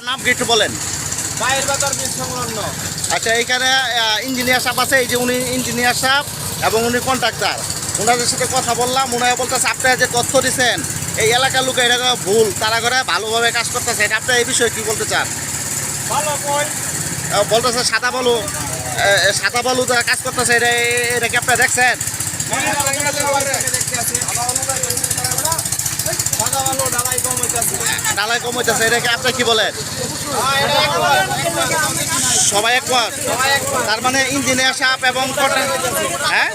নাম কি একটু বলেন। আচ্ছা, এইখানে ইঞ্জিনিয়ার সাহেব আছে, এই যে উনি ইঞ্জিনিয়ার সাহেব এবং উনি কন্ট্রাক্টর। ওনাদের সাথে কথা বললাম, ওনারা বলতেছে আপনারা যে তথ্য দিচ্ছেন এই এলাকার লোক এটা ভুল, তারা করে ভালোভাবে কাজ করতেছে। এটা আপনারা এই বিষয়ে কি বলতে চান? বলতেছে সাদা বালু যারা কাজ করতেছে, এটা কি আপনারা দেখছেন? ডালাই কম হইতেছে, এটা কি আপনি কি বলেন? সবাই একমত। তার মানে ইঞ্জিনিয়ার সাহেব এবং হ্যাঁ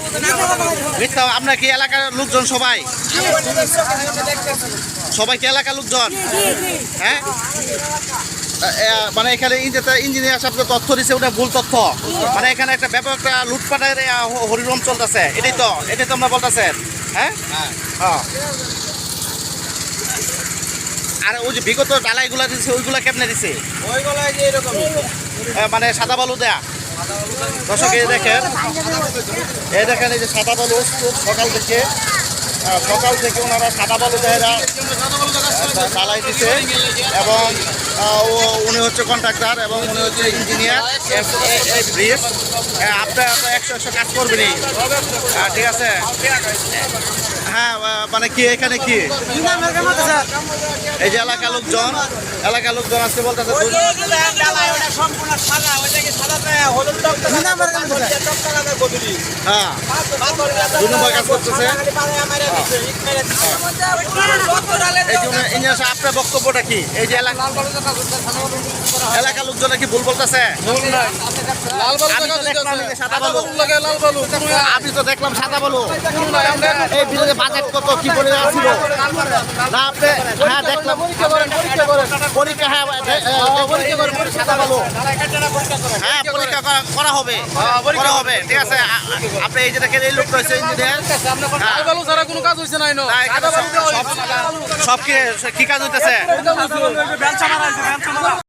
মিথ্যা। আপনার কি এলাকার লোকজন সবাই কি এলাকার লোকজন? হ্যাঁ, মানে এখানে ইঞ্জিনিয়ার সাহেব যে তথ্য দিচ্ছে ওটা ভুল তথ্য। মানে এখানে একটা ব্যাপক একটা লুটপাটের হরিরম চলতেছে, এটাই তো আমরা বলতেছেন। হ্যাঁ হ্যাঁ। আর ওই যে বিগত ডালাইগুলা দিচ্ছে ওইগুলা কেমনে দিচ্ছে? মানে সাদা বালু দেয়া। দর্শক এই দেখেন এই যে সাদা বালু সকাল থেকে ওনারা সাদা বালু দেয়া ডালাই দিচ্ছে এবং উনি হচ্ছে কন্ট্রাক্টর এবং উনি হচ্ছে ইঞ্জিনিয়ার। ব্রিজ আপনার 100 কাজ করবেনই, ঠিক আছে? হ্যাঁ, মানে কি এখানে কি এই যে এলাকার লোকজন আজকে বলতেছে হ্যাঁ 2 নম্বর কাজ করতেছে। আপনার বক্তব্যটা কি? এই যে এলাকার লোকজন কি ভুল বলতেছে? আমি তো দেখলাম সাদা বালু। এই বিরোধী বাজেট কত কি করে আসছিল না আপনি? হ্যাঁ দেখলাম পরীক্ষা। হ্যাঁ সাদা বালু হ্যাঁ পরীক্ষা করা হবে, ঠিক আছে? আপনি এই যে দেখেন এই লোক রয়েছে ইঞ্জিনিয়ার, সব কি কাজ হইতেছে?